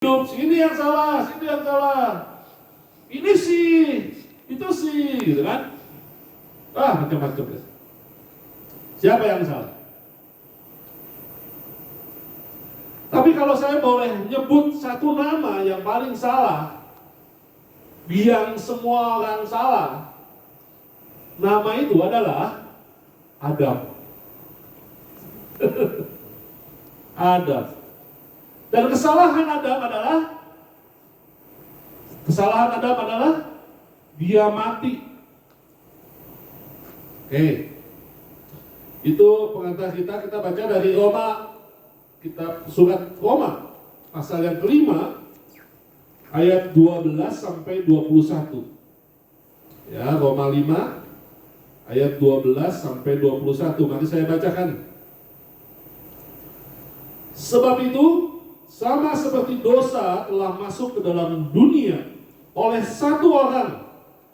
hidup, sini yang salah, sini yang salah. Ini sih, itu sih, gitu kan? Macam-macam. Siapa yang salah? Tapi kalau saya boleh nyebut satu nama yang paling salah, yang semua orang salah, nama itu adalah Adam. Adam. Dan kesalahan Adam adalah dia mati. Oke. Itu pengantar kita baca dari Roma, kitab surat Roma pasal yang kelima ayat 12 sampai 21. Ya, Roma 5 ayat 12 sampai 21. Mari saya bacakan. Sebab itu, sama seperti dosa telah masuk ke dalam dunia oleh satu orang,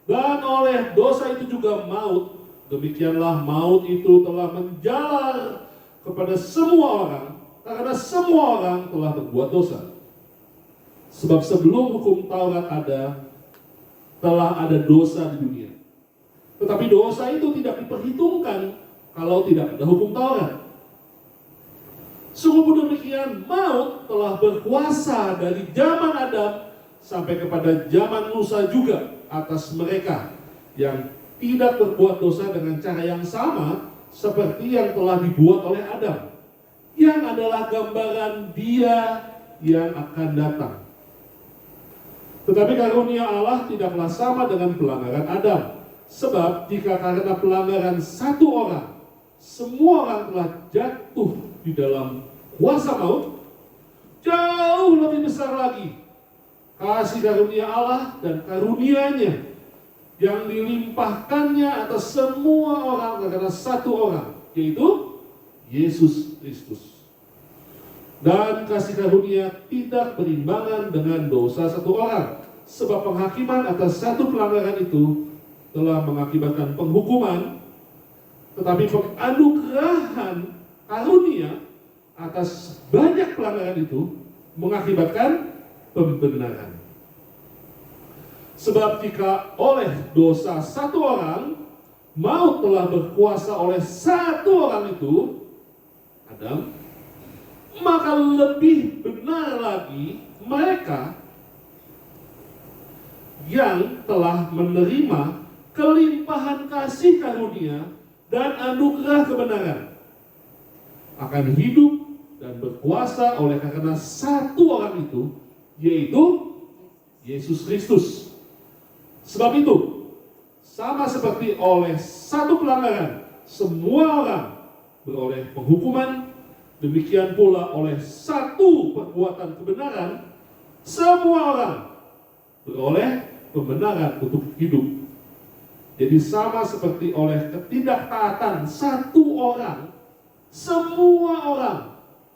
dan oleh dosa itu juga maut, demikianlah maut itu telah menjalar kepada semua orang, karena semua orang telah berbuat dosa. Sebab sebelum hukum Taurat ada, telah ada dosa di dunia. Tetapi dosa itu tidak diperhitungkan kalau tidak ada hukum Taurat. Sungguh demikian, maut telah berkuasa dari zaman Adam sampai kepada zaman Musa juga atas mereka yang tidak berbuat dosa dengan cara yang sama seperti yang telah dibuat oleh Adam, yang adalah gambaran Dia yang akan datang. Tetapi karunia Allah tidaklah sama dengan pelanggaran Adam, sebab jika karena pelanggaran satu orang, semua orang telah jatuh di dalam kuasa maut, jauh lebih besar lagi kasih karunia Allah dan karunia-Nya yang dilimpahkannya atas semua orang karena satu orang, yaitu Yesus Kristus. Dan kasih karunia tidak berimbangan dengan dosa satu orang, sebab penghakiman atas satu pelanggaran itu telah mengakibatkan penghukuman, tetapi penganugerahan karunia atas banyak pelanggaran itu mengakibatkan pembenaran. Sebab jika oleh dosa satu orang maut telah berkuasa oleh satu orang itu, Adam, maka lebih benar lagi mereka yang telah menerima kelimpahan kasih karunia dan anugerah kebenaran akan hidup dan berkuasa oleh karena satu orang itu, yaitu Yesus Kristus. Sebab itu, sama seperti oleh satu pelanggaran semua orang beroleh penghukuman, demikian pula oleh satu perbuatan kebenaran semua orang beroleh pembenaran untuk hidup. Jadi sama seperti oleh ketidaktaatan satu orang, semua orang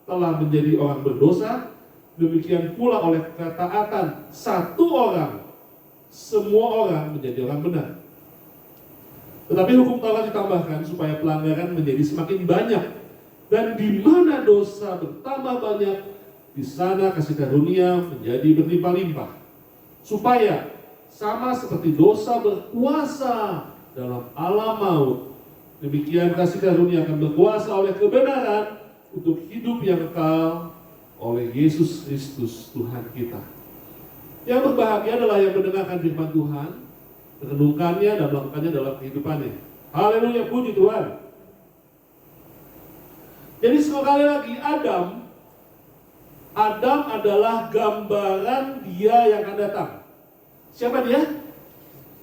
telah menjadi orang berdosa, demikian pula oleh ketaatan satu orang, semua orang menjadi orang benar. Tetapi hukum Taurat ditambahkan supaya pelanggaran menjadi semakin banyak, dan di mana dosa bertambah banyak, di sana kasih karunia menjadi berlimpah-limpah, supaya sama seperti dosa berkuasa dalam alam maut, demikian kasih karunia akan berkuasa oleh kebenaran untuk hidup yang kekal oleh Yesus Kristus Tuhan kita. Yang berbahagia adalah yang mendengarkan firman Tuhan, merenungkannya dan melakukannya dalam kehidupannya. Haleluya, puji Tuhan. Jadi sekali lagi, Adam adalah gambaran Dia yang akan datang. Siapa dia?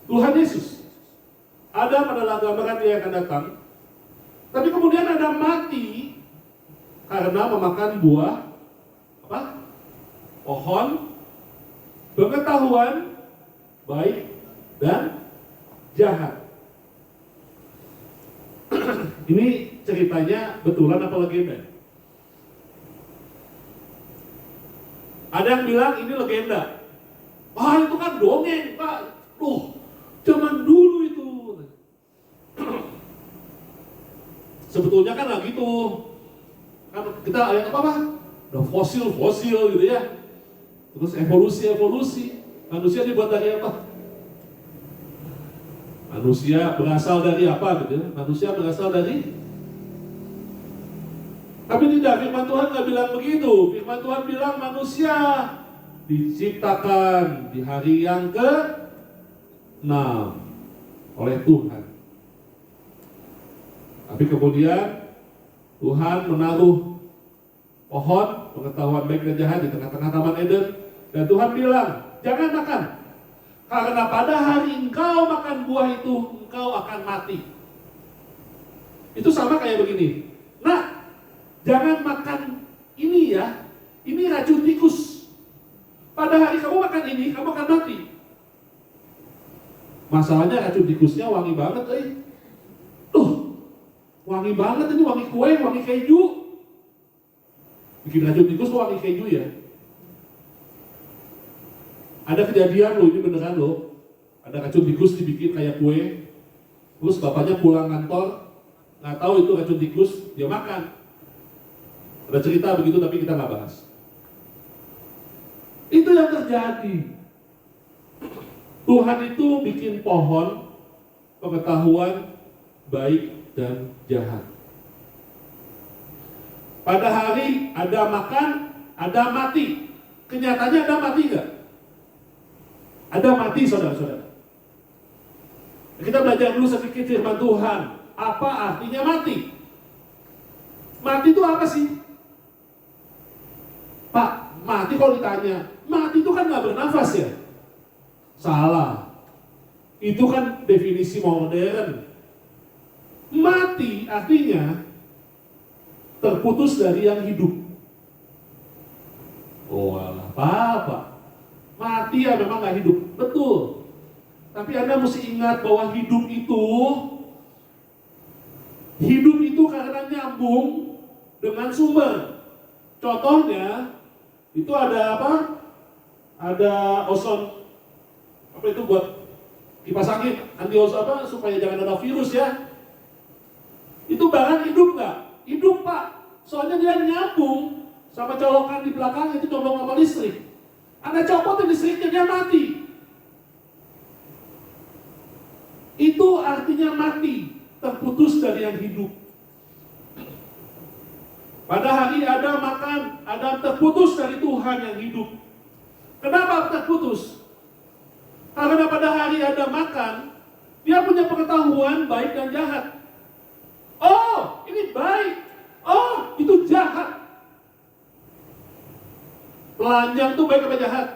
Tuhan Yesus. Adam adalah gambaran Dia yang akan datang. Tapi kemudian Adam mati karena memakan buah pohon pengetahuan baik dan jahat. Ini ceritanya betulan apa legenda? Ada yang bilang ini legenda. Itu kan dongeng, Pak. Zaman dulu itu. Sebetulnya kan lagi tuh. Kan kita ada fosil gitu ya. Terus evolusi. Manusia dibuat dari apa? Manusia berasal dari apa gitu ya? Manusia berasal dari. Tapi tidak, firman Tuhan nggak bilang begitu. Firman Tuhan bilang manusia diciptakan di hari yang ke-6 oleh Tuhan. Tapi kemudian Tuhan menaruh pohon pengetahuan baik dan jahat di tengah-tengah Taman Eden. Dan Tuhan bilang, jangan makan. Karena pada hari engkau makan buah itu, engkau akan mati. Itu sama kayak begini. Nah, jangan makan ini ya. Ini racun tikus. Pada hari kamu makan ini, kamu akan mati. Masalahnya racun tikusnya wangi banget, wangi banget ini, wangi kue, wangi keju. Bikin racun tikus kok wangi keju ya. Ada kejadian loh, ini beneran loh. Ada racun tikus dibikin kayak kue. Terus bapaknya pulang kantor, nggak tahu itu racun tikus, dia makan. Ada cerita begitu tapi kita nggak bahas. Itu yang terjadi. Tuhan itu bikin pohon pengetahuan baik dan jahat. Pada hari ada makan, ada mati. Kenyataannya ada mati nggak? Ada mati, saudara-saudara. Kita belajar dulu sedikit firman Tuhan. Apa artinya mati? Mati itu apa sih? Pak, mati kalau ditanya, mati itu kan nggak bernafas ya? Salah. Itu kan definisi modern. Mati artinya terputus dari yang hidup. Oh alah, apa? Mati ya memang nggak hidup, betul. Tapi Anda mesti ingat bahwa hidup itu karena nyambung dengan sumber. Contohnya itu ada apa? Ada ozon, apa itu buat kipas angin, anti ozon apa supaya jangan ada virus ya. Itu barang hidup nggak? Hidup Pak. Soalnya dia nyambung sama colokan di belakang itu nyambung sama listrik. Anda copotin listriknya, dia mati. Itu artinya mati, terputus dari yang hidup. Pada hari Adam makan, Adam terputus dari Tuhan yang hidup. Kenapa terputus? Karena pada hari Adam makan, dia punya pengetahuan baik dan jahat. Oh, ini baik. Oh, itu jahat. Telanjang itu baik apa jahat?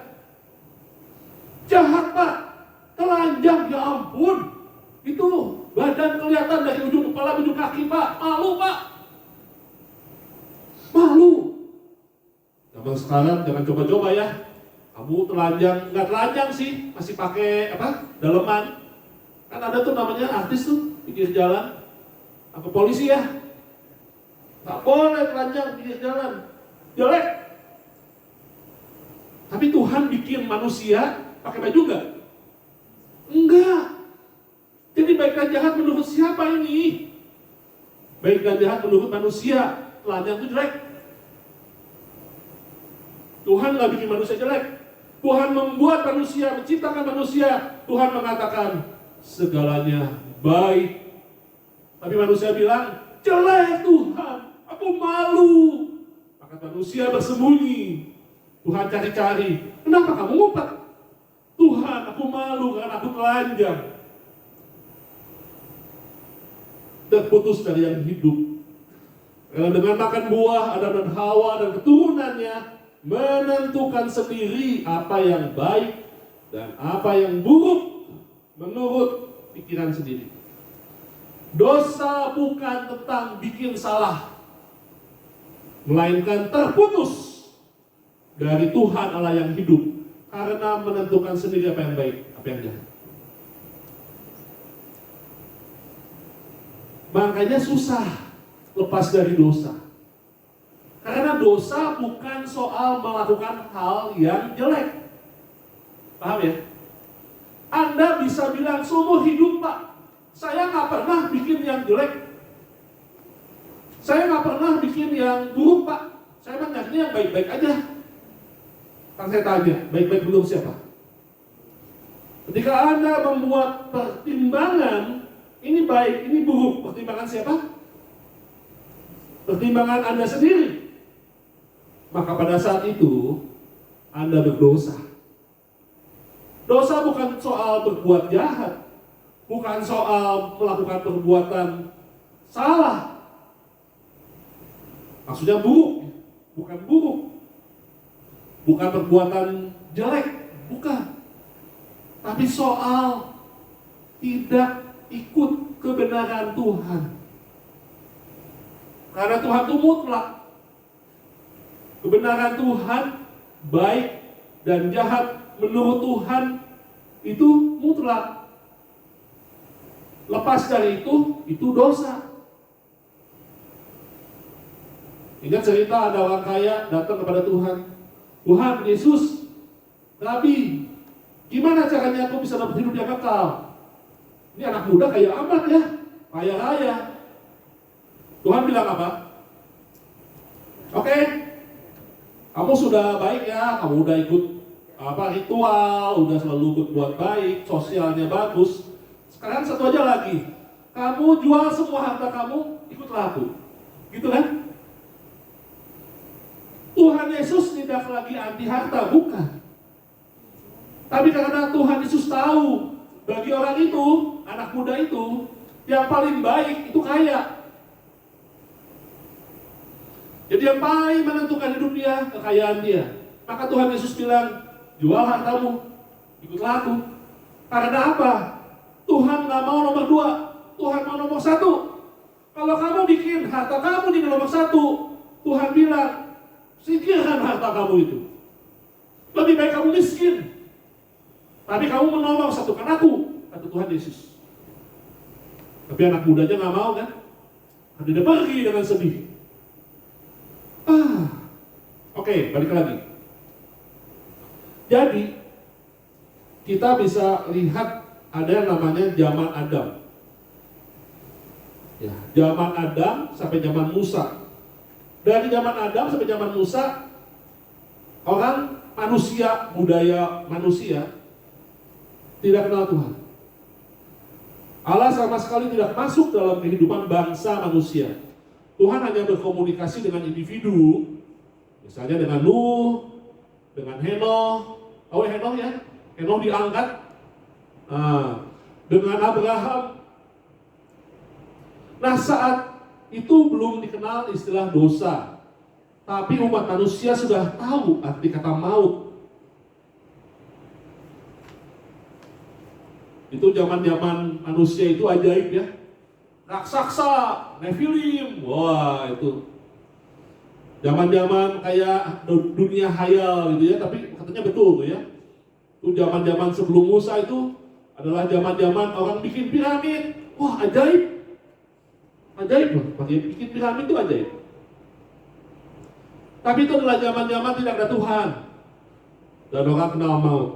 Jahat Pak. Telanjang, ya ampun. Itu badan kelihatan dari ujung kepala ujung kaki Pak. Malu Pak. Malu. Zaman sekarang jangan coba-coba ya. Kamu telanjang, nggak telanjang sih, masih pakai apa? Daleman. Kan ada tuh namanya artis tuh pinggir jalan. Apa polisi ya? Nggak boleh telanjang pinggir jalan. Jelek. Tapi Tuhan bikin manusia pakai baju nggak? Enggak. Jadi baik dan jahat menurut siapa ini? Baik dan jahat menurut manusia. Telanjang itu jelek. Tuhan nggak bikin manusia jelek. Tuhan membuat manusia, menciptakan manusia. Tuhan mengatakan segalanya baik. Tapi manusia bilang, jelek Tuhan, aku malu. Maka manusia bersembunyi. Tuhan cari-cari, kenapa kamu ngumpet? Tuhan, aku malu karena aku telanjang. Terputus dari yang hidup. Karena dengan makan buah, Adam dan Hawa dan keturunannya menentukan sendiri apa yang baik dan apa yang buruk menurut pikiran sendiri. Dosa bukan tentang bikin salah, melainkan terputus dari Tuhan Allah yang hidup karena menentukan sendiri apa yang baik, apa yang jahat. Makanya susah lepas dari dosa. Karena dosa bukan soal melakukan hal yang jelek. Paham ya? Anda bisa bilang seumur hidup Pak, saya nggak pernah bikin yang jelek. Saya nggak pernah bikin yang buruk Pak. Saya mah yang baik-baik aja. Kan saya tanya, baik-baik belum siapa? Ketika Anda membuat pertimbangan, ini baik, ini buruk, pertimbangan siapa? Pertimbangan Anda sendiri. Maka pada saat itu, Anda berdosa. Dosa bukan soal berbuat jahat, bukan soal melakukan perbuatan salah. Maksudnya buruk, bukan buruk. Bukan perbuatan jelek, bukan. Tapi soal tidak ikut kebenaran Tuhan. Karena Tuhan itu mutlak. Kebenaran Tuhan, baik dan jahat menurut Tuhan itu mutlak. Lepas dari itu dosa. Ingat cerita ada orang kaya datang kepada Tuhan. Tuhan Yesus, Nabi, gimana caranya aku bisa dapat hidup yang kekal? Ini anak muda kaya amat ya, kaya raya. Tuhan bilang apa? Oke, kamu sudah baik ya, kamu udah ikut ritual, udah selalu berbuat baik, sosialnya bagus. Sekarang satu aja lagi, kamu jual semua harta kamu, ikutlah aku. Gitu kan? Tuhan Yesus tidak lagi anti harta, bukan. Tapi karena Tuhan Yesus tahu, bagi orang itu, anak muda itu, yang paling baik itu kaya. Jadi yang paling menentukan hidup dia, kekayaan dia. Maka Tuhan Yesus bilang, jual hartamu, ikutlah aku. Karena apa? Tuhan gak mau nomor 2, Tuhan mau nomor 1. Kalau kamu bikin harta kamu di nomor 1, Tuhan bilang, singkirkan harta kamu itu. Lebih baik kamu miskin, tapi kamu menomor 1kan aku, kata Tuhan Yesus. Tapi anak mudanya gak mau kan? Dia pergi dengan sedih. Oke, balik lagi. Jadi kita bisa lihat ada yang namanya zaman Adam. Ya, zaman Adam sampai zaman Musa. Dari zaman Adam sampai zaman Musa, orang manusia, budaya manusia tidak kenal Tuhan. Allah sama sekali tidak masuk dalam kehidupan bangsa manusia. Tuhan hanya berkomunikasi dengan individu, misalnya dengan Nuh, dengan Henoh. Tahu Henoh ya? Henoh diangkat. Dengan Abraham. Nah, saat itu belum dikenal istilah dosa. Tapi umat manusia sudah tahu arti kata maut. Itu zaman-zaman manusia itu ajaib ya. Raksasa, Nephilim, wah itu zaman-zaman kayak dunia hayal gitu ya, tapi katanya betul tuh ya. Itu zaman-zaman sebelum Musa itu adalah zaman-zaman orang bikin piramid, wah ajaib, ajaib loh, pakai bikin piramid itu ajaib. Tapi itu adalah zaman-zaman tidak ada Tuhan dan orang kenal maut.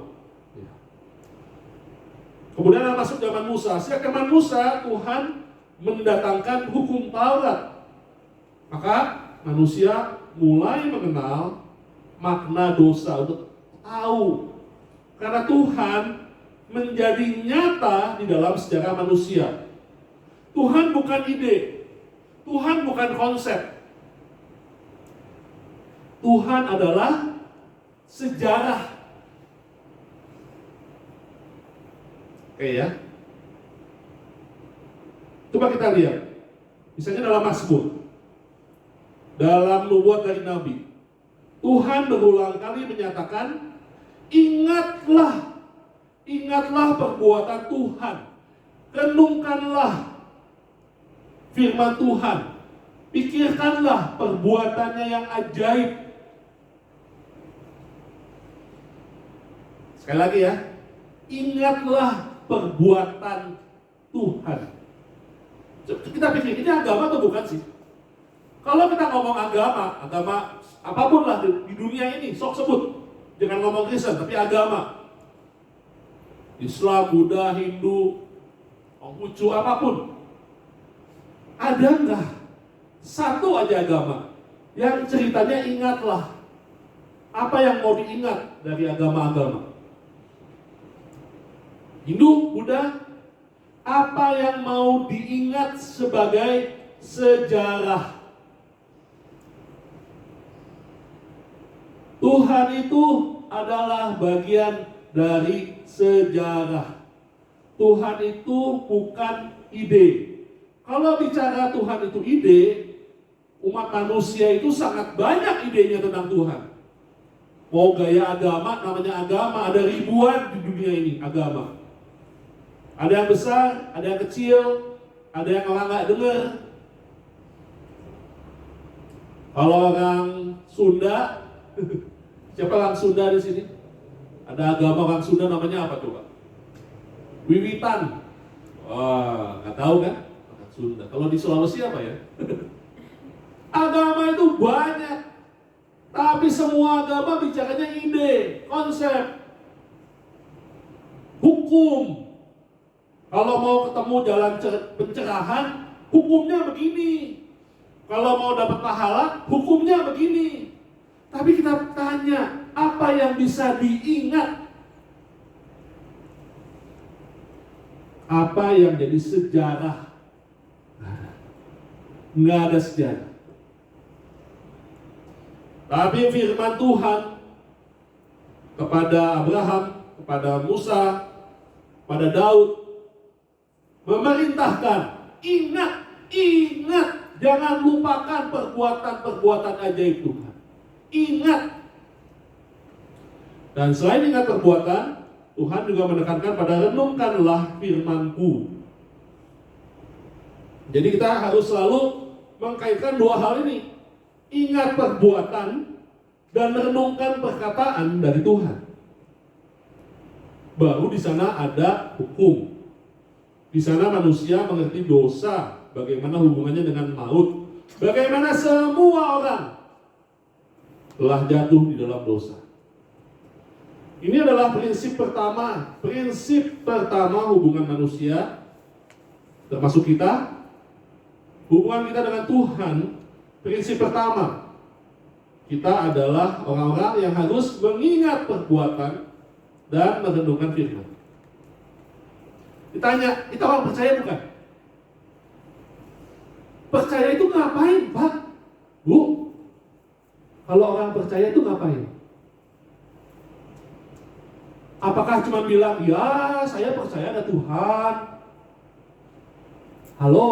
Kemudian masuk zaman Musa. Sejak zaman Musa Tuhan mendatangkan hukum Taurat. Maka manusia mulai mengenal makna dosa, untuk tahu. Karena Tuhan menjadi nyata di dalam sejarah manusia. Tuhan bukan ide, Tuhan bukan konsep. Tuhan adalah sejarah. Oke ya. Coba kita lihat. Misalnya dalam Mazmur. Dalam nubuat dari Nabi. Tuhan berulang kali menyatakan, ingatlah perbuatan Tuhan. Renungkanlah firman Tuhan. Pikirkanlah perbuatannya yang ajaib. Sekali lagi ya. Ingatlah perbuatan Tuhan. Kita pikir, ini agama atau bukan sih? Kalau kita ngomong agama apapun lah di dunia ini, sok sebut. Jangan ngomong Kristen, tapi agama. Islam, Buddha, Hindu, Konghucu, apapun. Ada nggak satu aja agama yang ceritanya ingatlah? Apa yang mau diingat dari agama-agama. Hindu, Buddha, apa yang mau diingat sebagai sejarah? Tuhan itu adalah bagian dari sejarah. Tuhan itu bukan ide. Kalau bicara Tuhan itu ide, umat manusia itu sangat banyak idenya tentang Tuhan. Mau gaya agama, namanya agama, ada ribuan di dunia ini agama. Ada yang besar, ada yang kecil, ada yang orang nggak dengar. Kalau orang Sunda, siapa orang Sunda di sini? Ada agama orang Sunda namanya apa coba? Wiwitan. Wah, nggak tahu kan? Orang Sunda. Kalau di Sulawesi apa ya? Agama itu banyak, tapi semua agama bicaranya ide, konsep, hukum. Kalau mau ketemu jalan pencerahan, hukumnya begini. Kalau mau dapat pahala, hukumnya begini. Tapi kita tanya, apa yang bisa diingat? Apa yang jadi sejarah? Nggak ada sejarah. Tapi firman Tuhan kepada Abraham, kepada Musa, pada Daud, memerintahkan, ingat, jangan lupakan perbuatan-perbuatan ajaib Tuhan. Ingat. Dan selain ingat perbuatan, Tuhan juga menekankan pada renungkanlah firman-Ku. Jadi kita harus selalu mengkaitkan dua hal ini. Ingat perbuatan dan renungkan perkataan dari Tuhan. Baru di sana ada hukum. Di sana manusia mengerti dosa, bagaimana hubungannya dengan maut, bagaimana semua orang telah jatuh di dalam dosa. Ini adalah prinsip pertama hubungan manusia, termasuk kita, hubungan kita dengan Tuhan. Prinsip pertama, kita adalah orang-orang yang harus mengingat perbuatan dan merenungkan firman. Ditanya, kita orang percaya bukan? Percaya itu ngapain, Pak? Bu? Kalau orang percaya itu ngapain? Apakah cuma bilang, ya saya percaya ada Tuhan? Halo,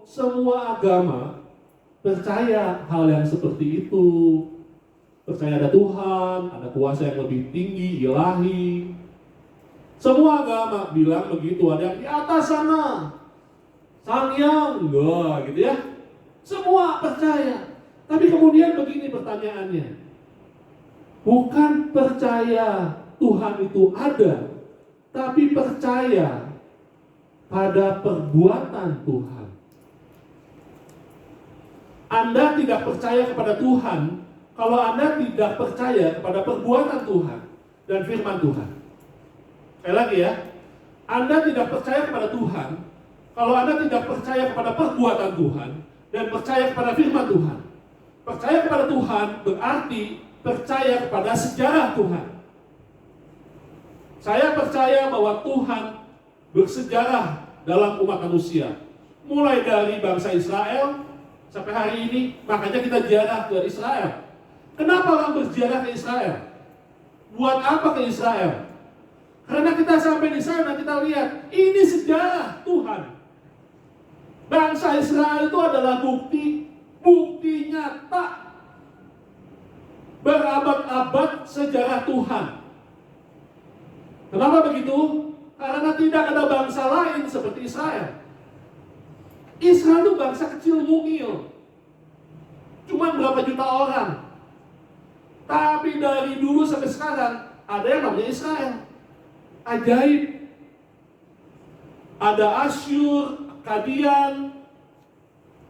semua agama percaya hal yang seperti itu. Percaya ada Tuhan, ada kuasa yang lebih tinggi, ilahi. Semua agama bilang begitu, ada yang di atas sana, Sang Hyang, enggak gitu ya. Semua percaya. Tapi kemudian begini pertanyaannya. Bukan percaya Tuhan itu ada, tapi percaya pada perbuatan Tuhan. Anda tidak percaya kepada Tuhan kalau Anda tidak percaya kepada perbuatan Tuhan dan firman Tuhan. Sekali lagi ya, Anda tidak percaya kepada Tuhan kalau Anda tidak percaya kepada perbuatan Tuhan dan percaya kepada firman Tuhan. Percaya kepada Tuhan berarti percaya kepada sejarah Tuhan. Saya percaya bahwa Tuhan bersejarah dalam umat manusia. Mulai dari bangsa Israel sampai hari ini, makanya kita ziarah ke Israel. Kenapa orang berziarah ke Israel? Buat apa ke Israel? Karena kita sampai di sana, kita lihat, ini sejarah Tuhan. Bangsa Israel itu adalah bukti nyata berabad-abad sejarah Tuhan. Kenapa begitu? Karena tidak ada bangsa lain seperti Israel. Israel itu bangsa kecil mungil. Cuma berapa juta orang. Tapi dari dulu sampai sekarang ada yang namanya Israel. Ajaib. Ada Asyur, Kadian,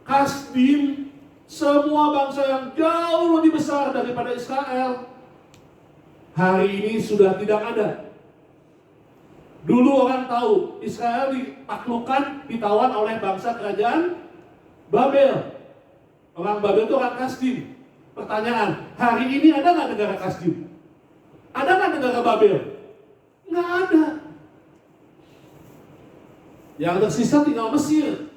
Kasdim, semua bangsa yang jauh lebih besar daripada Israel. Hari ini sudah tidak ada. Dulu orang tahu Israel ditaklukkan, ditawan oleh bangsa kerajaan Babel. Orang Babel itu orang Kasdim. Pertanyaan, hari ini ada nggak negara Kasdim? Ada nggak negara Babel? Nggak ada. Yang tersisa tinggal Mesir.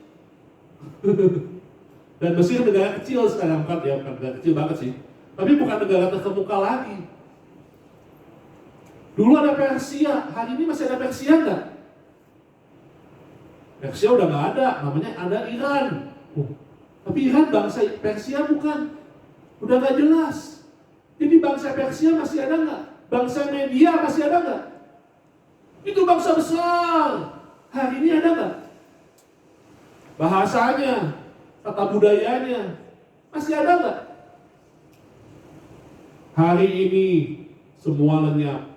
Dan Mesir negara kecil sekarang, bukan negara kecil banget sih. Tapi bukan negara terkemuka lagi. Dulu ada Persia, hari ini masih ada Persia nggak? Persia udah nggak ada, namanya ada Iran. Tapi Iran bangsa Persia bukan, udah nggak jelas. Jadi bangsa Persia masih ada nggak? Bangsa Media masih ada nggak? Itu bangsa besar. Hari ini ada nggak? Bahasanya, tata budayanya masih ada nggak? Hari ini semua lenyap.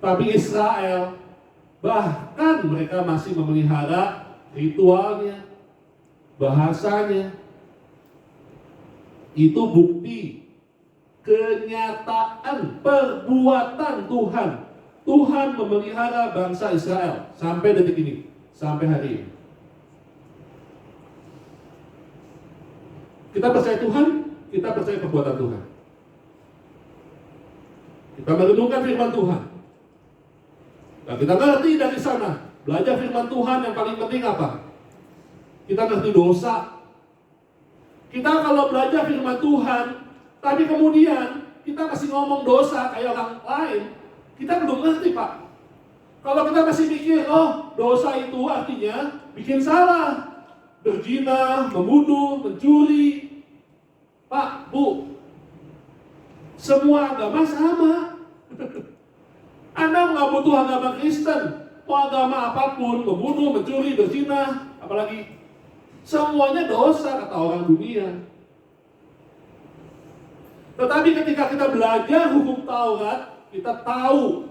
Tapi Israel, bahkan mereka masih memelihara ritualnya, bahasanya. Itu bukti kenyataan perbuatan Tuhan. Tuhan memelihara bangsa Israel sampai detik ini, sampai hari ini. Kita percaya Tuhan, kita percaya perbuatan Tuhan. Kita merenungkan firman Tuhan. Nah, kita ngerti dari sana, belajar firman Tuhan yang paling penting apa? Kita ngerti dosa. Kita kalau belajar firman Tuhan, tapi kemudian kita masih ngomong dosa kayak orang lain, kita belum ngerti, Pak. Kalau kita masih mikir, oh dosa itu artinya bikin salah, berzina, membunuh, mencuri. Pak, Bu, semua agama sama. Anda nggak butuh agama Kristen, mau agama apapun, membunuh, mencuri, berzina, apalagi semuanya dosa kata orang dunia. Tetapi ketika kita belajar hukum Taurat, kita tahu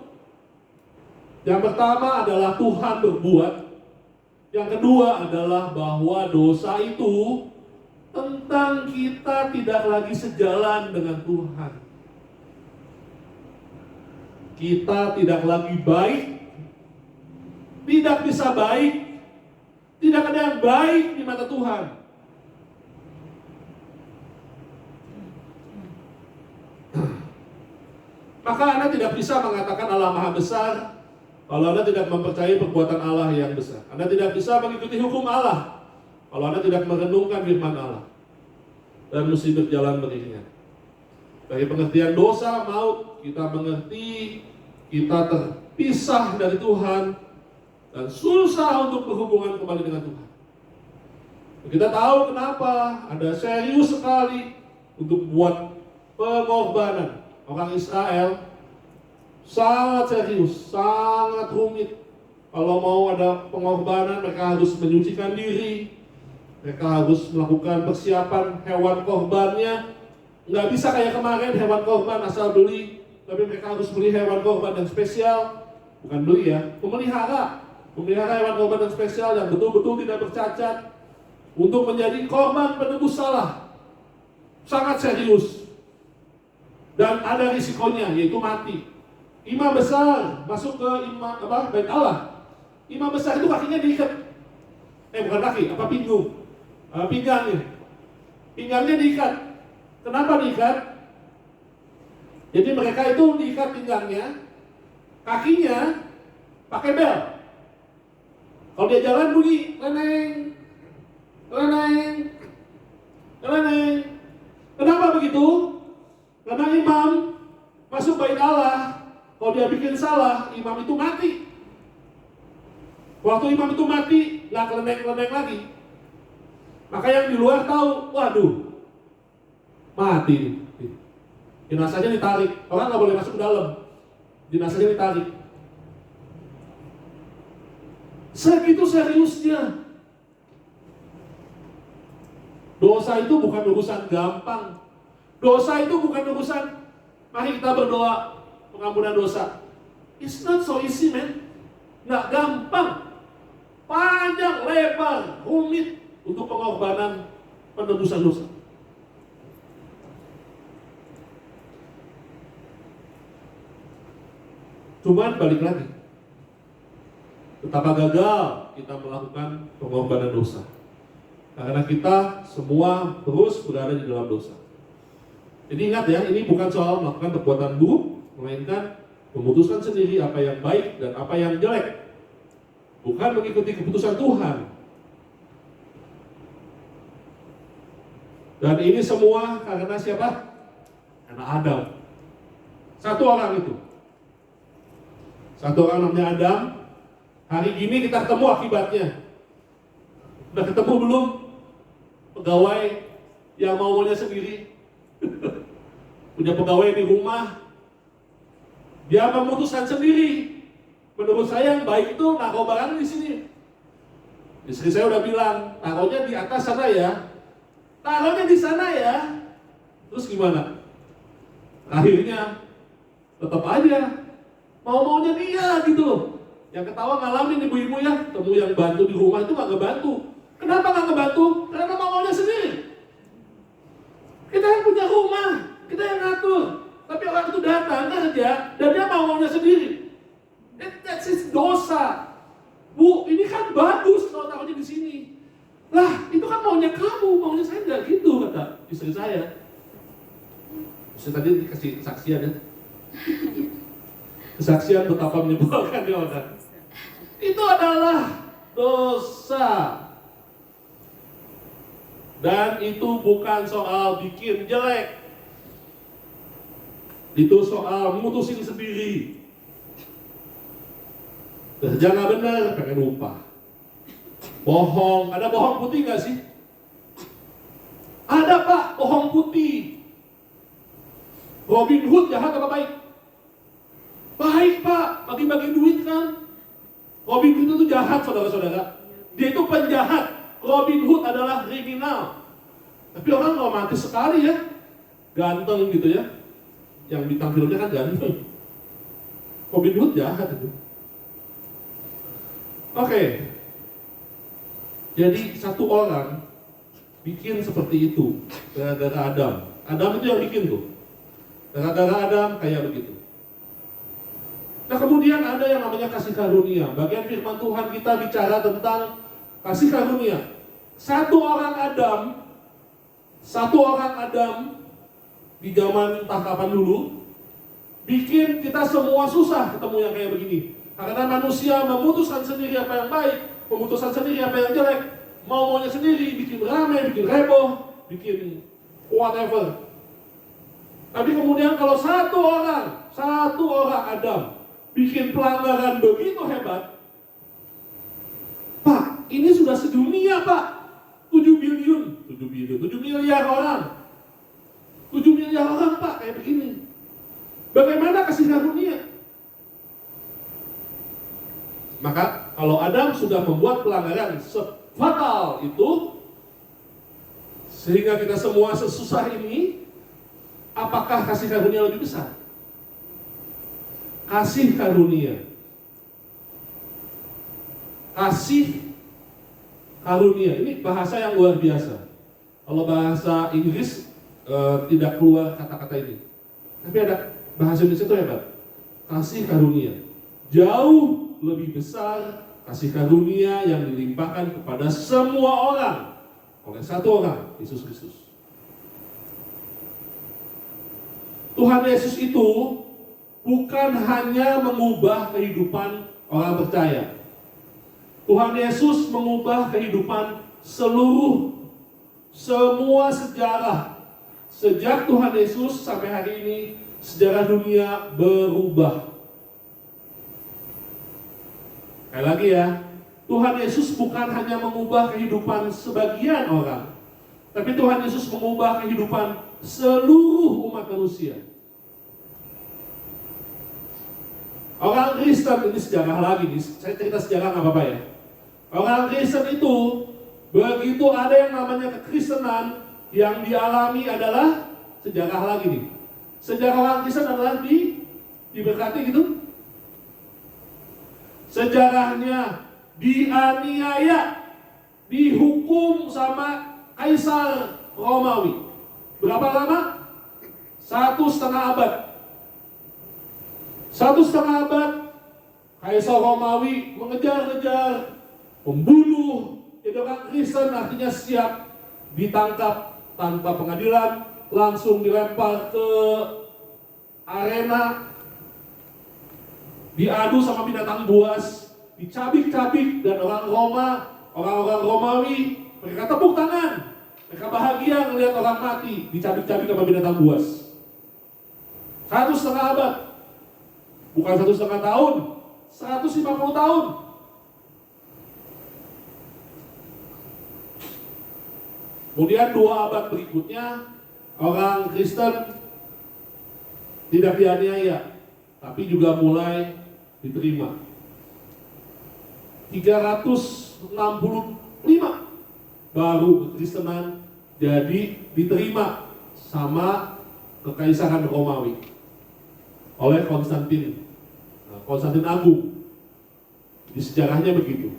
yang pertama adalah Tuhan berbuat, yang kedua adalah bahwa dosa itu tentang kita tidak lagi sejalan dengan Tuhan. Kita tidak lagi baik, tidak bisa baik, tidak ada yang baik di mata Tuhan. Maka Anda tidak bisa mengatakan Allah Maha Besar kalau Anda tidak mempercayai perbuatan Allah yang besar. Anda tidak bisa mengikuti hukum Allah kalau Anda tidak merenungkan firman Allah. Dan mesti berjalan beriringan. Dari pengertian dosa, maut, kita mengerti kita terpisah dari Tuhan dan susah untuk berhubungan kembali dengan Tuhan. Kita tahu kenapa ada serius sekali untuk buat pengorbanan. Orang Israel sangat serius, sangat rumit. Kalau mau ada pengorbanan, mereka harus menyucikan diri, mereka harus melakukan persiapan hewan korbannya. Nggak bisa kayak kemarin hewan korban asal beli, tapi mereka harus beli hewan korban yang spesial. Bukan beli ya, memelihara hewan korban yang spesial yang betul-betul tidak bercacat untuk menjadi korban penebus salah. Sangat serius. Dan ada risikonya, yaitu mati. Imam besar masuk ke bait Allah. Imam besar itu kakinya diikat. Bukan kaki, pinggung. Pinggangnya. Pinggangnya diikat. Kenapa diikat? Jadi mereka itu diikat pinggangnya, kakinya pakai bel. Kalau dia jalan bunyi leneng, leneng, leneng. Kenapa begitu? Karena imam masuk bait Allah, kalau dia bikin salah, imam itu mati. Waktu imam itu mati, nggak keleneng-keleneng lagi. Maka yang di luar tahu, waduh, mati. Jenazahnya ditarik, orang nggak boleh masuk ke dalam. Jenazahnya ditarik. Segitu seriusnya. Dosa itu bukan urusan gampang. Dosa itu bukan urusan, mari kita berdoa pengampunan dosa. It's not so easy, man. Nggak gampang. Panjang, lebar, rumit untuk pengorbanan penebusan dosa. Cuman balik lagi, betapa gagal kita melakukan pengorbanan dosa. Karena kita semua terus berada di dalam dosa. Jadi ingat ya, ini bukan soal melakukan perbuatan buruk, melainkan memutuskan sendiri apa yang baik dan apa yang jelek, bukan mengikuti keputusan Tuhan. Dan ini semua karena siapa? Karena Adam. Satu orang itu. Satu orang namanya Adam. Hari ini kita ketemu akibatnya. Udah ketemu belum pegawai yang maunya sendiri? Punya pegawai di rumah, dia memutuskan sendiri. Menurut saya yang baik itu naruh barang di sini. Istri saya udah bilang, taruhnya di atas sana ya. Taruhnya di sana ya. Terus gimana? Akhirnya tetap aja mau-maunya dia gitu. Yang ketawa ngalamin ibu-ibu ya, temu yang bantu di rumah itu nggak ngebantu. Kenapa nggak ngebantu? Karena mau-maunya sendiri. Kita yang punya rumah, kita yang ngatur. Tapi orang itu datang kerja dan dia mau-maunya sendiri. That's his dosa. Bu, ini kan bagus kalau taruhnya di sini. Lah, itu kan maunya kamu, maunya saya nggak gitu, kata istri saya. Istri tadi dikasih kesaksian ya. Kesaksian betapa menyebalkan dia orang. Itu adalah dosa. Dan itu bukan soal bikin jelek. Itu soal mutusin sendiri. Kerja nggak benar, pengen upah. Bohong, ada bohong putih nggak sih? Ada Pak, bohong putih. Robin Hood jahat apa baik? Baik Pak, bagi-bagi duit kan. Robin Hood itu jahat saudara-saudara. Dia itu penjahat. Robin Hood adalah kriminal. Tapi orang romantis sekali ya. Ganteng gitu ya. Yang bintang filmnya kan ganteng. Robin Hood jahat itu. Oke. Jadi satu orang bikin seperti itu gara-gara Adam. Adam itu yang bikin tuh. Gara-gara Adam kayak begitu. Nah kemudian ada yang namanya kasih karunia. Bagian firman Tuhan kita bicara tentang kasih karunia. Satu orang Adam di zaman entah kapan dulu bikin kita semua susah ketemu yang kayak begini. Karena manusia memutuskan sendiri apa yang baik, memutuskan sendiri apa yang jelek, mau-maunya sendiri, bikin ramai, bikin heboh, bikin whatever. Tapi kemudian kalau satu orang Adam bikin pelanggaran begitu hebat, Pak, ini sudah sedunia Pak, 7 miliar orang, 7 miliar orang Pak, kayak begini. Bagaimana kasih karunia? Maka kalau Adam sudah membuat pelanggaran sefatal itu, sehingga kita semua sesusah ini, apakah kasih karunia lebih besar? Kasih karunia. Kasih karunia. Ini bahasa yang luar biasa. Kalau bahasa Inggris tidak keluar kata-kata ini. Tapi ada bahasa Indonesia itu hebat. Kasih karunia. Jauh lebih besar kasih karunia yang dilimpahkan kepada semua orang oleh satu orang, Yesus Kristus. Tuhan Yesus itu bukan hanya mengubah kehidupan orang percaya. Tuhan Yesus mengubah kehidupan semua sejarah. Sejak Tuhan Yesus sampai hari ini, sejarah dunia berubah. Sekali lagi ya, Tuhan Yesus bukan hanya mengubah kehidupan sebagian orang, tapi Tuhan Yesus mengubah kehidupan seluruh umat manusia. Orang Kristen, ini sejarah lagi nih, saya cerita sejarah nggak apa-apa ya. Orang Kristen itu, begitu ada yang namanya kekristenan, yang dialami adalah sejarah lagi nih. Sejarah orang Kristen adalah diberkati gitu. Sejarahnya dianiaya, dihukum sama Kaisar Romawi. Berapa lama? 1,5 abad. 1,5 abad Kaisar Romawi mengejar-ngejar, membunuh. Jadi orang Kristen artinya siap ditangkap tanpa pengadilan, langsung dilempar ke arena diadu sama binatang buas, dicabik-cabik, dan orang-orang Romawi, mereka tepuk tangan, mereka bahagia melihat orang mati, dicabik-cabik sama binatang buas. 1,5 abad, bukan 1,5 tahun, 150 tahun. Kemudian 2 abad berikutnya, orang Kristen tidak dianiaya, tapi juga mulai diterima. 365 baru kekristenan jadi diterima sama kekaisaran Romawi oleh Konstantin Agung. Di sejarahnya begitu.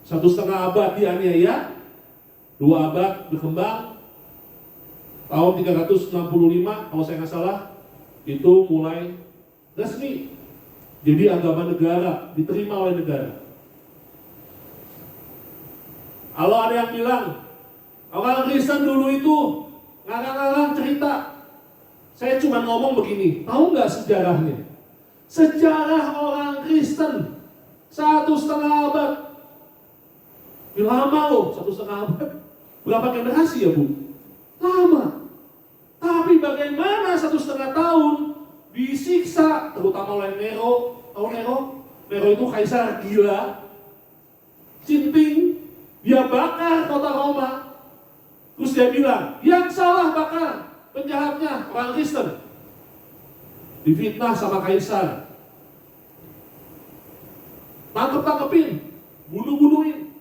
1,5 abad dianiaya, 2 abad berkembang, tahun 365 kalau saya nggak salah itu mulai resmi jadi agama negara, diterima oleh negara. Kalau ada yang bilang orang Kristen dulu itu ngarang-ngarang cerita, saya cuma ngomong begini, tahu nggak sejarahnya? Sejarah orang Kristen 1,5 abad, lama loh, 1,5 abad. Berapa generasi ya Bu? Lama. Tapi bagaimana 1,5 tahun disiksa, terutama oleh Nero. Tahu Nero? Nero itu kaisar gila, cinting, dia bakar kota Roma. Terus dia bilang, yang salah bakar, penjahatnya orang Kristen. Difitnah sama kaisar, tangkep-tangkepin, bunuh-bunuhin.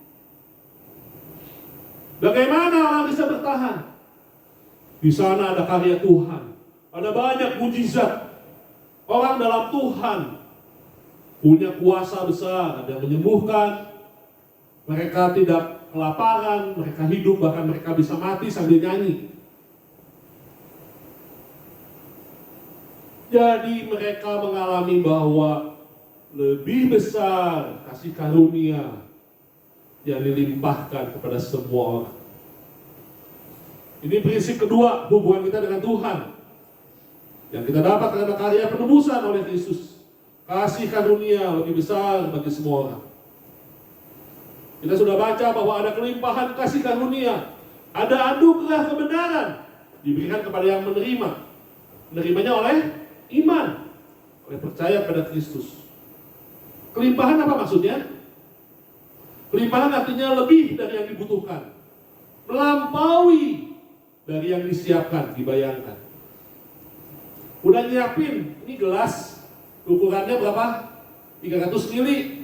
Bagaimana orang bisa bertahan? Di sana ada karya Tuhan, ada banyak mujizat. Orang dalam Tuhan punya kuasa besar, ada yang menyembuhkan. Mereka tidak kelaparan, mereka hidup, bahkan mereka bisa mati sambil nyanyi. Jadi mereka mengalami bahwa lebih besar kasih karunia yang dilimpahkan kepada semua orang. Ini prinsip kedua hubungan kita dengan Tuhan yang kita dapat karena karya penebusan oleh Kristus. Kasih karunia lebih besar bagi semua orang. Kita sudah baca bahwa ada kelimpahan kasih karunia, ada anugerah kebenaran diberikan kepada yang menerima. Menerimanya oleh iman, oleh percaya pada Kristus. Kelimpahan apa maksudnya? Kelimpahan artinya lebih dari yang dibutuhkan, melampaui dari yang disiapkan, dibayangkan. Udah nyiapin, ini gelas, ukurannya berapa? 300 mili.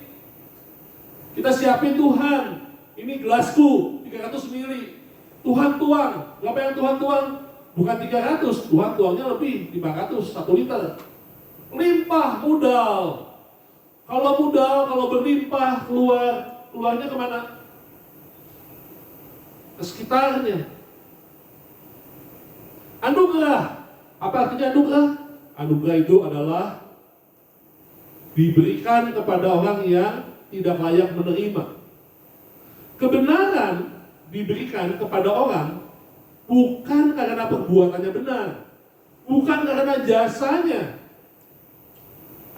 Kita siapin Tuhan, ini gelasku, 300 mili. Tuhan tuang, berapa yang Tuhan tuang? Bukan 300, Tuhan tuangnya lebih, 500, 1 liter. Limpah modal. Kalau modal, kalau berlimpah, keluarnya kemana? Ke sekitarnya. Anugerah. Apa artinya anugerah? Anugerah itu adalah diberikan kepada orang yang tidak layak menerima. Kebenaran diberikan kepada orang bukan karena perbuatannya benar, bukan karena jasanya.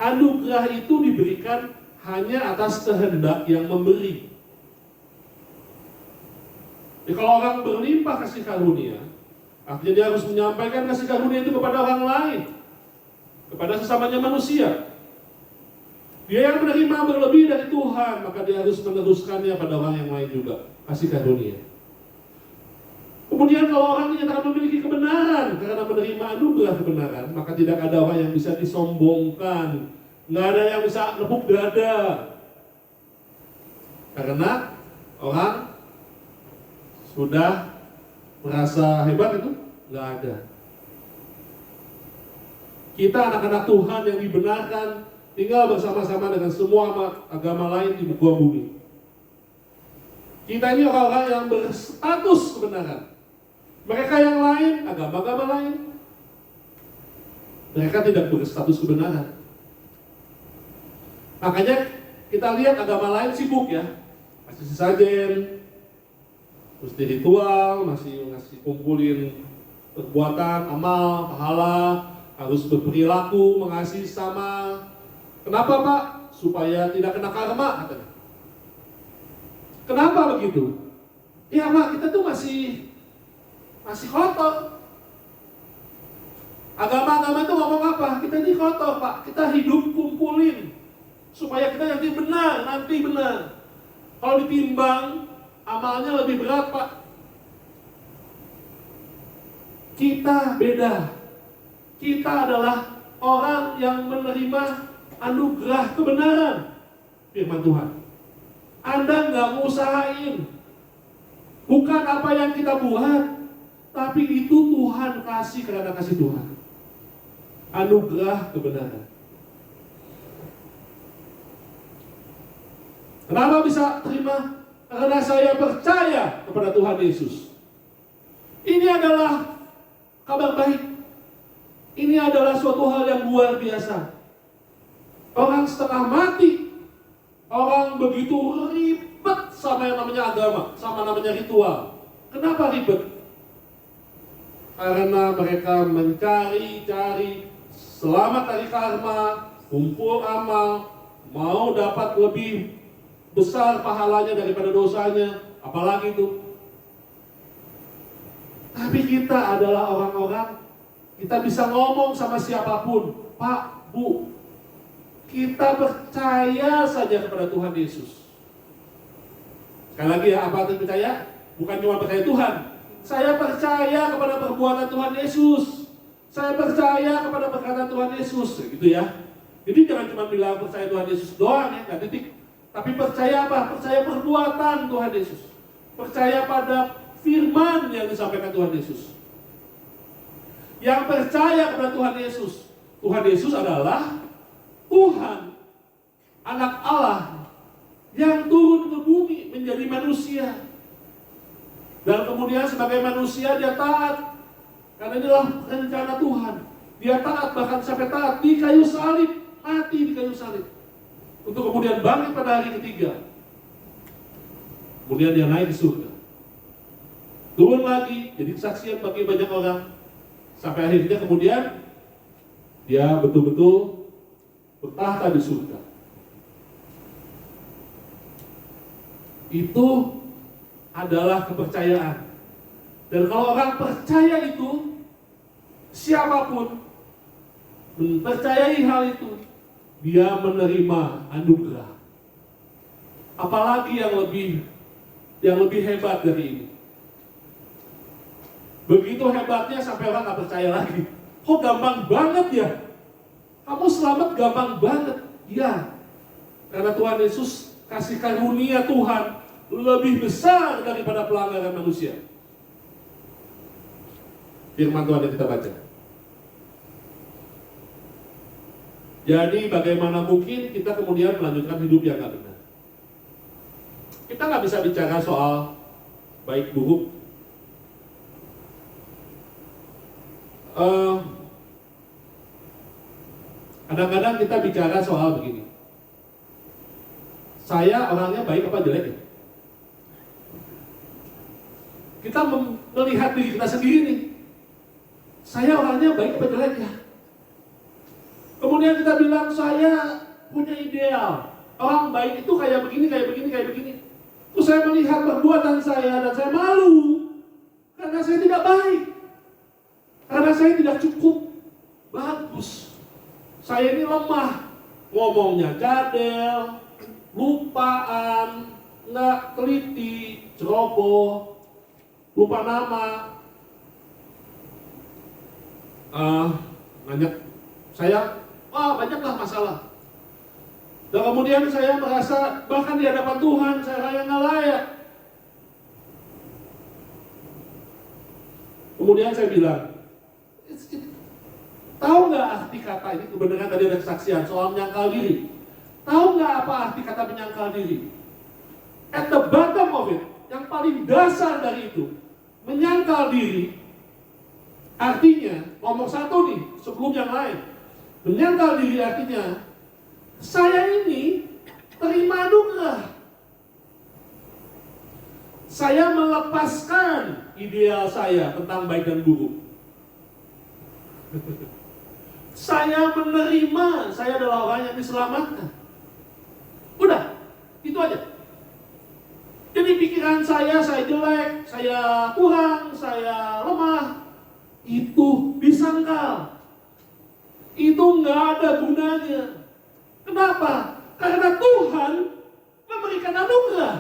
Anugerah itu diberikan hanya atas kehendak yang memberi. Jadi kalau orang berlimpah kasih karunia, artinya dia harus menyampaikan kasih karunia itu kepada orang lain, kepada sesamanya manusia. Dia yang menerima berlebih dari Tuhan, maka dia harus meneruskannya pada orang yang lain juga, kasih karunia. Kemudian kalau orang dinyatakan memiliki kebenaran karena menerima anugerah kebenaran, maka tidak ada orang yang bisa disombongkan, nggak ada yang bisa nepuk dada, karena orang sudah merasa hebat itu nggak ada. Kita anak-anak Tuhan yang dibenarkan tinggal bersama-sama dengan semua agama lain di muka bumi. Kita ini orang-orang yang berstatus kebenaran. Mereka yang lain, agama-agama lain, mereka tidak berstatus kebenaran. Makanya kita lihat agama lain sibuk ya, masih sesajen, mesti ritual, masih kumpulin perbuatan, amal, pahala, harus berperilaku, mengasihi sama, Kenapa Pak? Supaya tidak kena karma katanya. Kenapa begitu? Ya Pak, kita tuh masih kotor. Agama-agama itu ngomong apa? Kita ini kotor Pak, kita hidup kumpulin supaya kita nanti benar. Kalau ditimbang, amalnya lebih berat Pak. Kita beda. Kita adalah orang yang menerima anugerah kebenaran firman Tuhan. Anda nggak ngusahain. Bukan apa yang kita buat, tapi itu Tuhan kasih karena kasih Tuhan. Anugerah kebenaran. Kenapa bisa terima? Karena saya percaya kepada Tuhan Yesus. Ini adalah kabar baik. Ini adalah suatu hal yang luar biasa. Orang setengah mati, orang begitu ribet sama yang namanya agama, sama namanya ritual. Kenapa ribet? Karena mereka mencari selamat dari karma, kumpul amal, mau dapat lebih besar pahalanya daripada dosanya, apalagi itu. Tapi kita adalah orang-orang, kita bisa ngomong sama siapapun, Pak, Bu, kita percaya saja kepada Tuhan Yesus. Sekali lagi ya, apa arti percaya? Bukan cuma percaya Tuhan. Saya percaya kepada perbuatan Tuhan Yesus. Saya percaya kepada perkataan Tuhan Yesus, gitu ya. Jadi jangan cuma bilang percaya Tuhan Yesus doang ya, nggak titik. Tapi percaya apa? Percaya perbuatan Tuhan Yesus. Percaya pada firman yang disampaikan Tuhan Yesus. Yang percaya kepada Tuhan Yesus. Tuhan Yesus adalah Tuhan, anak Allah yang turun ke bumi menjadi manusia. Dan kemudian sebagai manusia dia taat. Karena inilah rencana Tuhan. Dia taat, bahkan sampai taat di kayu salib. Mati di kayu salib. Untuk kemudian bangkit pada hari ketiga. Kemudian dia naik ke surga. Turun lagi, jadi kesaksian bagi banyak orang. Sampai akhirnya kemudian dia betul-betul bertahta di surga. Itu adalah kepercayaan. Dan kalau orang percaya itu, siapapun mempercayai hal itu, dia menerima anugerah. Apalagi yang lebih hebat dari ini. Begitu hebatnya sampai orang gak percaya lagi. Kok gampang banget ya? Kamu selamat gampang banget. Ya, karena Tuhan Yesus kasih karunia Tuhan lebih besar daripada pelanggaran manusia. Firman Tuhan yang kita baca. Jadi bagaimana mungkin kita kemudian melanjutkan hidup yang gak benar? Kita gak bisa bicara soal baik buruk. Kadang-kadang kita bicara soal begini. Saya orangnya baik apa jelek ya? Kita melihat diri kita sendiri nih. Saya orangnya baik apa jelek ya? Kemudian kita bilang saya punya ideal. Orang baik itu kayak begini. Terus saya melihat perbuatan saya dan saya malu. Karena saya tidak baik. Karena saya tidak cukup bagus. Saya ini lemah. Ngomongnya jadel, lupaan, nggak teliti, ceroboh, lupa nama. Banyaklah masalah. Dan kemudian saya merasa bahkan di hadapan Tuhan saya nggak layak. Kemudian saya bilang, tahu nggak arti kata ini? Kebenaran tadi ada kesaksian soal menyangkal diri. Tahu nggak apa arti kata menyangkal diri? At the bottom of it, yang paling dasar dari itu, menyangkal diri, artinya nomor satu nih sebelum yang lain. Menyangkal diri artinya saya ini terima anugerah. Saya melepaskan ideal saya tentang baik dan buruk. Saya menerima, saya adalah orang yang diselamatkan. Udah, itu aja. Jadi pikiran saya jelek, saya kurang, saya lemah, itu disangkal. Itu nggak ada gunanya. Kenapa? Karena Tuhan memberikan anugerah.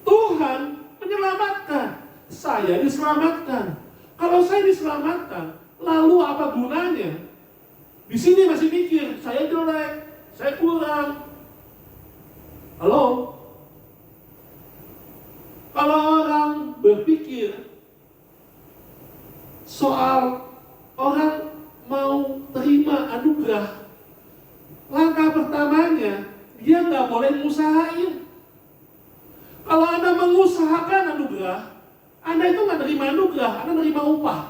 Tuhan menyelamatkan. Saya diselamatkan. Kalau saya diselamatkan, lalu apa gunanya? Di sini masih mikir, saya jelek, saya kurang. Halo? Kalau orang berpikir soal orang mau terima anugerah, langkah pertamanya dia nggak boleh mengusahain. Kalau Anda mengusahakan anugerah, Anda itu nggak terima anugerah, Anda terima upah.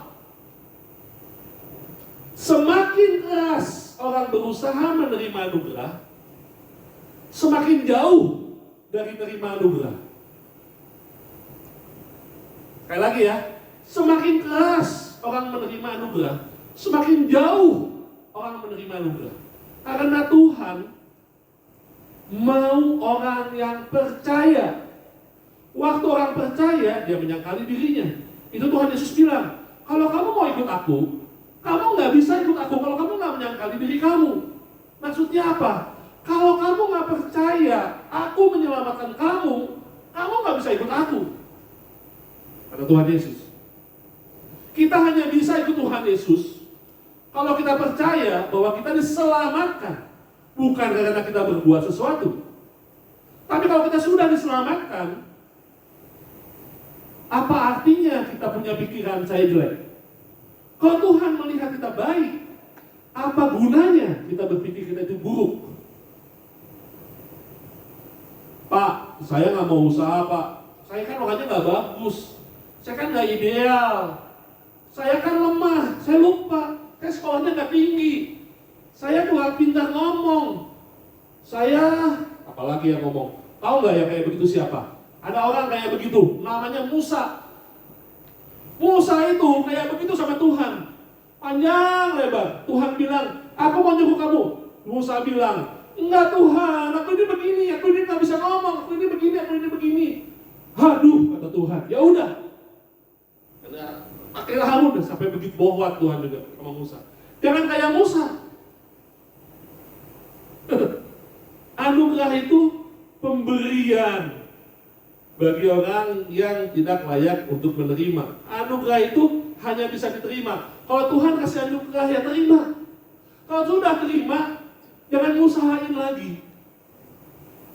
Semakin keras orang berusaha menerima anugerah, semakin jauh dari menerima anugerah. Sekali lagi ya, semakin keras orang menerima anugerah, semakin jauh orang menerima anugerah. Karena Tuhan mau orang yang percaya. Waktu orang percaya, dia menyangkali dirinya. Itu Tuhan Yesus bilang, kalau kamu mau ikut aku, kamu nggak bisa ikut aku kalau kamu nggak menyangkali diri kamu. Maksudnya apa? Kalau kamu nggak percaya aku menyelamatkan kamu nggak bisa ikut aku. Kata Tuhan Yesus. Kita hanya bisa ikut Tuhan Yesus kalau kita percaya bahwa kita diselamatkan, bukan karena kita berbuat sesuatu. Tapi kalau kita sudah diselamatkan, apa artinya kita punya pikiran saya jelek? Kalau Tuhan melihat kita baik, apa gunanya kita berpikir kita itu buruk? Pak, saya nggak mau usaha, Pak. Saya kan orangnya nggak bagus. Saya kan nggak ideal. Saya kan lemah. Saya lupa. Saya sekolahnya nggak tinggi. Saya kurang pintar ngomong. Saya, apalagi yang ngomong. Tahu nggak yang kayak begitu siapa? Ada orang kayak begitu, namanya Musa. Musa itu kayak begitu sama Tuhan. Panjang lebar. Tuhan bilang, aku mau nyuruh kamu. Musa bilang, enggak Tuhan, aku ini begini, aku ini nggak bisa ngomong, aku ini begini, aku ini begini. Aduh, kata Tuhan, ya udah. Pakailah Harun, sampai begitu bohong Tuhan juga sama Musa. Jangan kayak Musa. Anugerah itu pemberian bagi orang yang tidak layak untuk menerima. Anugerah itu hanya bisa diterima. Kalau Tuhan kasih anugerah, ya terima. Kalau sudah terima, jangan usahain lagi.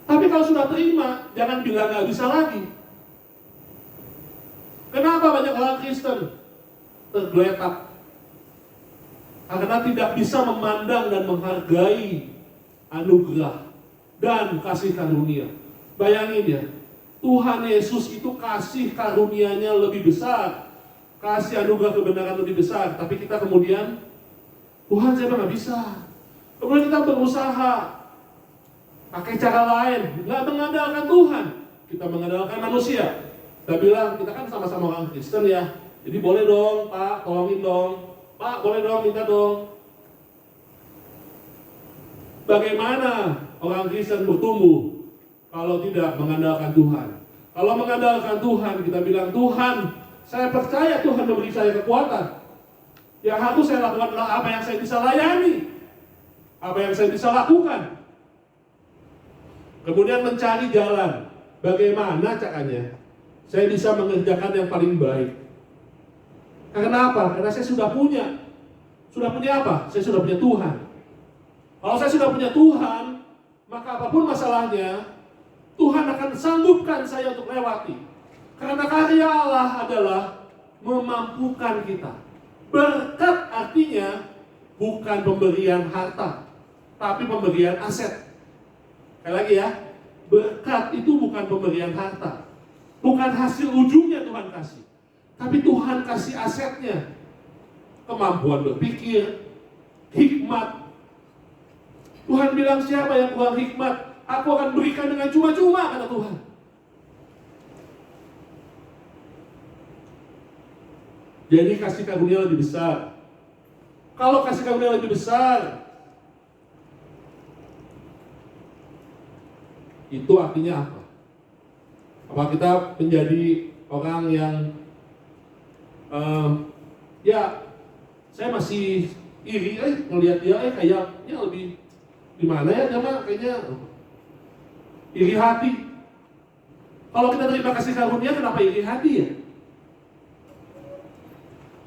Tapi kalau sudah terima, jangan bilang nggak bisa lagi. Kenapa banyak orang Kristen tergeletak? Karena tidak bisa memandang dan menghargai anugerah dan kasih karunia. Bayangin ya, Tuhan Yesus itu kasih karunia-Nya lebih besar, kasih anugerah kebenaran lebih besar. Tapi kita kemudian, Tuhan saya nggak bisa. Kemudian kita berusaha pakai cara lain, nggak mengandalkan Tuhan, kita mengandalkan manusia. Kita bilang kita kan sama-sama orang Kristen ya, jadi boleh dong Pak, tolongin dong, Pak boleh dong, minta dong. Bagaimana orang Kristen bertumbuh kalau tidak mengandalkan Tuhan? Kalau mengandalkan Tuhan, kita bilang Tuhan, saya percaya Tuhan memberi saya kekuatan. Yang harus saya lakukan adalah apa yang saya bisa layani, apa yang saya bisa lakukan. Kemudian mencari jalan, bagaimana caranya saya bisa mengerjakan yang paling baik. Karena apa? Karena saya sudah punya apa? Saya sudah punya Tuhan. Kalau saya sudah punya Tuhan, maka apapun masalahnya, Tuhan akan sanggupkan saya untuk lewati. Karena karya Allah adalah memampukan kita. Berkat artinya bukan pemberian harta, tapi pemberian aset. Sekali lagi ya, berkat itu bukan pemberian harta, bukan hasil ujungnya Tuhan kasih, tapi Tuhan kasih asetnya. Kemampuan berpikir, hikmat. Tuhan bilang siapa yang kurang hikmat, aku akan berikan dengan cuma-cuma, kata Tuhan. Jadi kasih karunia lebih besar. Kalau kasih karunia lebih besar, itu artinya apa? Apa kita menjadi orang yang ya saya masih iri ngelihat dia kayaknya lebih gimana ya, karena kayaknya iri hati. Kalau kita terima kasih karunia, kenapa iri hati ya?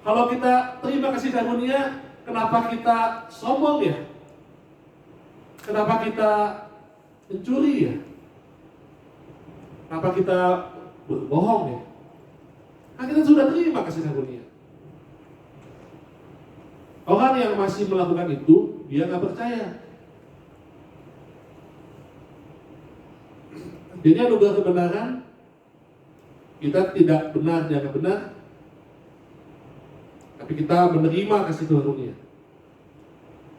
Kalau kita terima kasih karunia, kenapa kita sombong ya? Kenapa kita mencuri ya? Kenapa kita berbohong ya? Nah, kita sudah terima kasih karunia. Orang yang masih melakukan itu, dia nggak percaya. Jadi anugerah kebenaran, kita tidak benar, jangan benar, tapi kita menerima kasih karunia.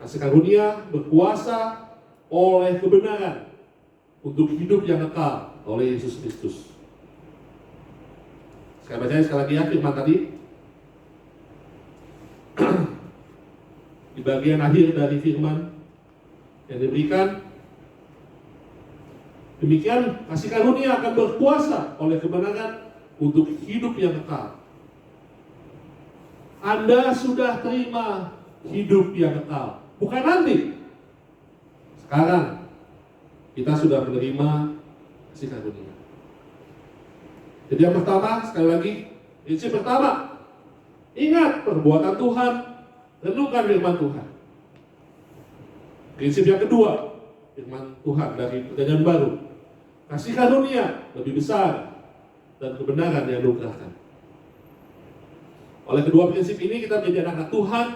Kasih karunia berkuasa oleh kebenaran untuk hidup yang kekal oleh Yesus Kristus. Saya baca sekali lagi ya firman tadi. Di bagian akhir dari firman yang diberikan, demikian kasih karunia akan berkuasa oleh kebenaran untuk hidup yang kekal. Anda sudah terima hidup yang kekal, bukan nanti. Sekarang kita sudah menerima kasih karunia. Jadi yang pertama, sekali lagi, prinsip pertama, ingat perbuatan Tuhan, renungkan firman Tuhan. Prinsip yang kedua, firman Tuhan dari Perjanjian Baru, kasih karunia lebih besar dan kebenaran yang dianugerahkan. Oleh kedua prinsip ini kita menjadi anak Tuhan,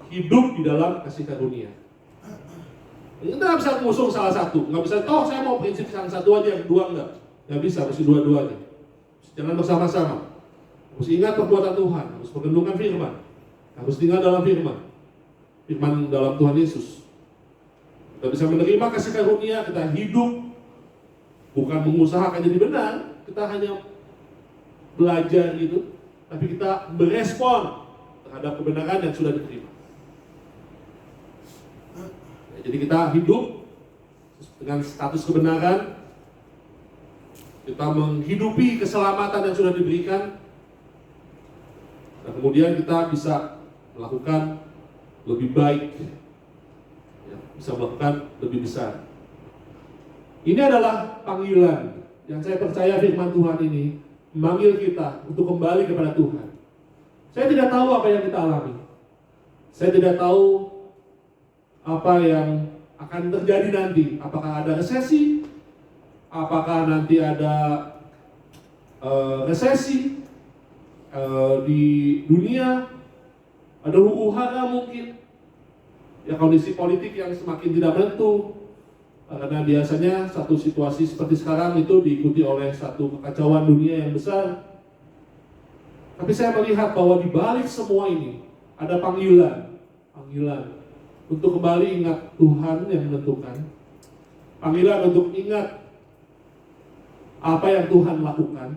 hidup di dalam kasih karunia. Kita nggak bisa mengusung salah satu, nggak bisa, saya mau prinsip yang satu aja, yang kedua nggak bisa, mesti dua-duanya. Jangan bersama-sama. Harus ingat perbuatan Tuhan, harus merenungkan firman, harus tinggal dalam firman dalam Tuhan Yesus. Kita bisa menerima kasih karunia, kita hidup bukan mengusahakan jadi benar, kita hanya belajar gitu, tapi kita berespon terhadap kebenaran yang sudah diterima. Jadi kita hidup dengan status kebenaran, kita menghidupi keselamatan yang sudah diberikan, dan kemudian kita bisa melakukan lebih baik, ya, bisa melakukan lebih besar. Ini adalah panggilan yang saya percaya firman Tuhan ini memanggil kita untuk kembali kepada Tuhan. Saya tidak tahu apa yang kita alami, saya tidak tahu apa yang akan terjadi nanti. Apakah ada resesi? Apakah nanti ada resesi di dunia? Ada huru-hara mungkin? Ya, kondisi politik yang semakin tidak menentu. Karena biasanya satu situasi seperti sekarang itu diikuti oleh satu kekacauan dunia yang besar. Tapi saya melihat bahwa di balik semua ini ada panggilan untuk kembali ingat Tuhan yang menentukan. Panggilan untuk ingat apa yang Tuhan lakukan,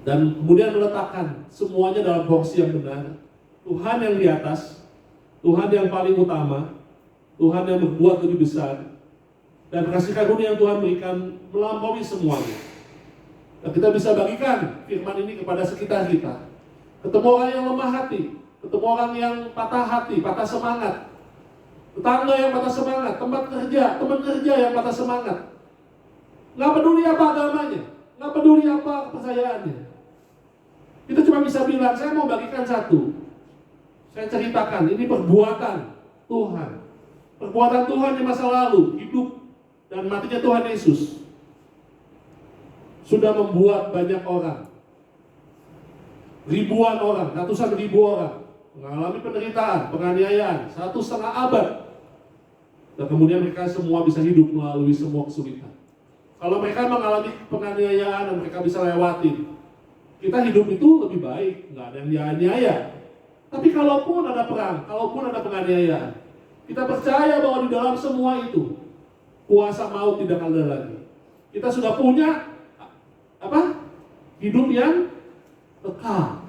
dan kemudian meletakkan semuanya dalam porsi yang benar. Tuhan yang di atas, Tuhan yang paling utama, Tuhan yang berbuat lebih besar, dan kasih karunia yang Tuhan berikan melampaui semuanya. Dan kita bisa bagikan firman ini kepada sekitar kita. Ketemu orang yang lemah hati, ketemu orang yang patah hati, patah semangat, tetangga yang patah semangat, tempat kerja, teman kerja yang patah semangat. Nggak peduli apa agamanya, nggak peduli apa kepercayaannya. Kita cuma bisa bilang, saya mau bagikan satu. Saya ceritakan, ini perbuatan Tuhan. Perbuatan Tuhan di masa lalu, hidup dan matinya Tuhan Yesus sudah membuat banyak orang, ribuan orang, ratusan ribu orang mengalami penderitaan, penganiayaan 1,5 abad. Dan kemudian mereka semua bisa hidup melalui semua kesulitan. Kalau mereka mengalami penganiayaan dan mereka bisa lewatin, kita hidup itu lebih baik, nggak ada yang dianiaya. Tapi kalaupun ada perang, kalaupun ada penganiayaan, kita percaya bahwa di dalam semua itu kuasa maut tidak ada lagi. Kita sudah punya hidup yang kekal,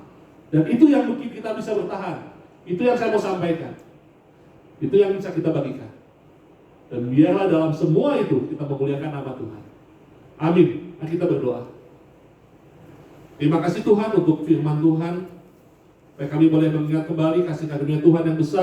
dan itu yang bikin kita bisa bertahan. Itu yang saya mau sampaikan. Itu yang bisa kita bagikan. Dan biarlah dalam semua itu kita memuliakan nama Tuhan. Amin. Nah, kita berdoa. Terima kasih Tuhan untuk firman Tuhan. Supaya kami boleh mengingat kembali kasih karunia Tuhan yang besar.